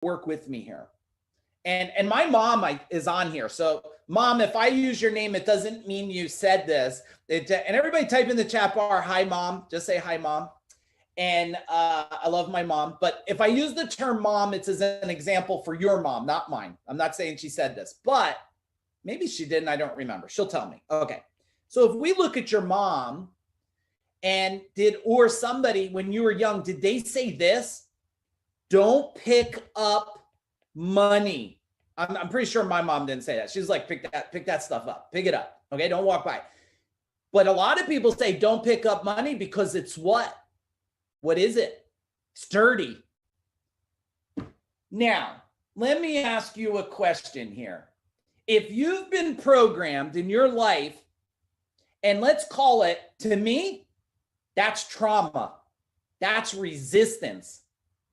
work with me here. And my mom is on here. So mom, if I use your name, it doesn't mean you said this. And everybody type in the chat bar, hi mom, just say hi mom. And I love my mom. But if I use the term mom, it's as an example for your mom, not mine. I'm not saying she said this, but maybe she didn't. I don't remember. She'll tell me. Okay. So if we look at your mom and or somebody when you were young, did they say this? Don't pick up money. I'm pretty sure my mom didn't say that. She's like, pick that stuff up, pick it up. Okay. Don't walk by. But a lot of people say don't pick up money because it's what? What is it? It's dirty. Now, let me ask you a question here. If you've been programmed in your life, and let's call it, to me, that's trauma. That's resistance.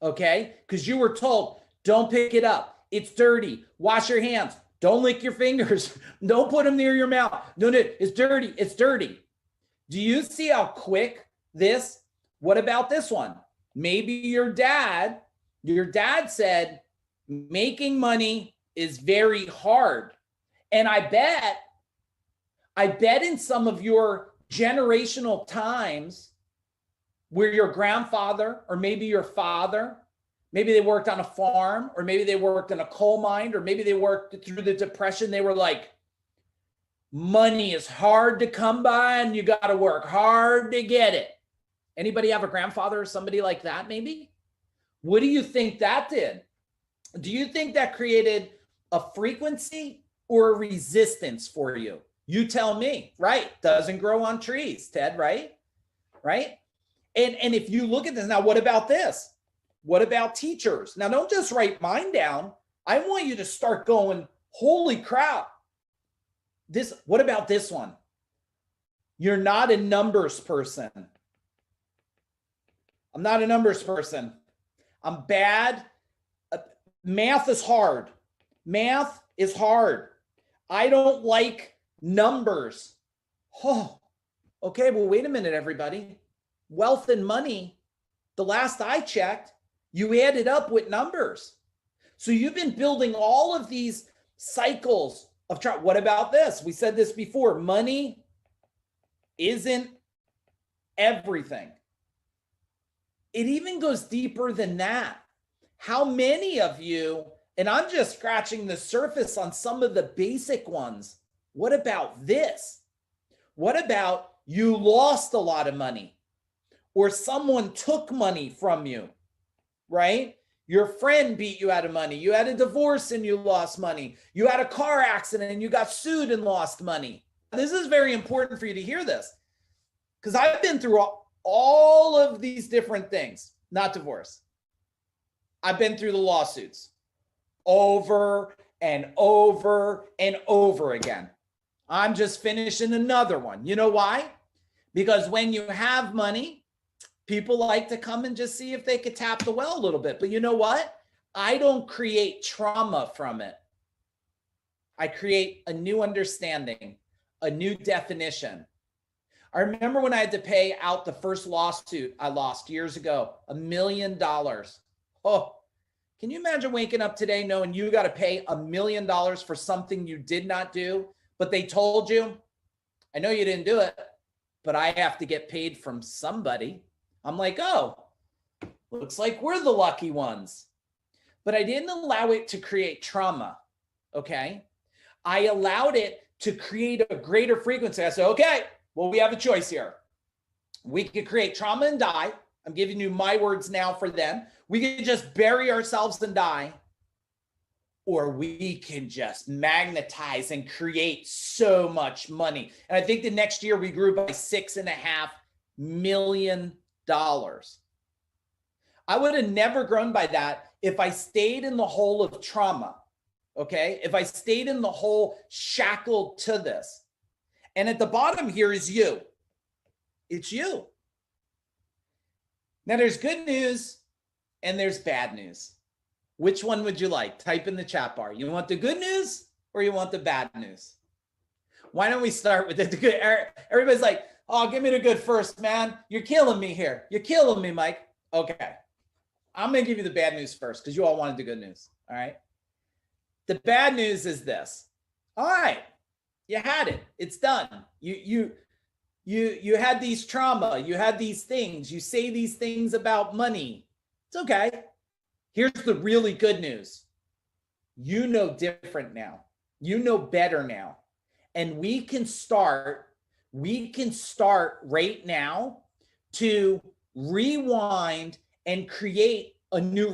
Okay? Because you were told, don't pick it up. It's dirty. Wash your hands. Don't lick your fingers. Don't put them near your mouth. No, it's dirty. It's dirty. Do you see how quick this? What about this one? Maybe your dad said making money is very hard. And I bet in some of your generational times where your grandfather or maybe your father, maybe they worked on a farm, or maybe they worked in a coal mine, or maybe they worked through the Depression. They were like, money is hard to come by and you got to work hard to get it. Anybody have a grandfather or somebody like that maybe? What do you think that did? Do you think that created a frequency or a resistance for you? You tell me, right? Doesn't grow on trees, Ted, right? Right? And if you look at this, now what about this? What about teachers? Now don't just write mine down. I want you to start going, holy crap. What about this one? You're not a numbers person. I'm not a numbers person. I'm bad. Math is hard. Math is hard. I don't like numbers. Oh, okay. Well, wait a minute, everybody. Wealth and money, the last I checked, you added up with numbers. So you've been building all of these cycles of trying. What about this? We said this before. Money isn't everything. It even goes deeper than that. How many of you, and I'm just scratching the surface on some of the basic ones. What about this? What about you lost a lot of money, or someone took money from you, right? Your friend beat you out of money. You had a divorce and you lost money. You had a car accident and you got sued and lost money. This is very important for you to hear this, because I've been through all of these different things, not divorce. I've been through the lawsuits over and over and over again. I'm just finishing another one. You know why? Because when you have money, people like to come and just see if they could tap the well a little bit. But you know what? I don't create trauma from it. I create a new understanding, a new definition. I remember when I had to pay out the first lawsuit I lost years ago, $1 million. Oh, can you imagine waking up today knowing you got to pay $1 million for something you did not do, but they told you, I know you didn't do it, but I have to get paid from somebody. I'm like, oh, looks like we're the lucky ones. But I didn't allow it to create trauma, okay? I allowed it to create a greater frequency. I said, okay, well, we have a choice here. We could create trauma and die. I'm giving you my words now for them. We could just bury ourselves and die. Or we can just magnetize and create so much money. And I think the next year we grew by $6.5 million. I would have never grown by that if I stayed in the hole of trauma, okay? If I stayed in the hole shackled to this. And at the bottom here is you. It's you. Now there's good news and there's bad news. Which one would you like? Type in the chat bar. You want the good news or you want the bad news? Why don't we start with the good? Everybody's like, oh, give me the good first, man. You're killing me here. You're killing me, Mike. Okay. I'm going to give you the bad news first because you all wanted the good news. All right. The bad news is this. All right. You had it. It's done. You had these trauma. You had these things. You say these things about money. It's okay. Here's the really good news. You know different now. You know better now. And we can start right now to rewind and create a new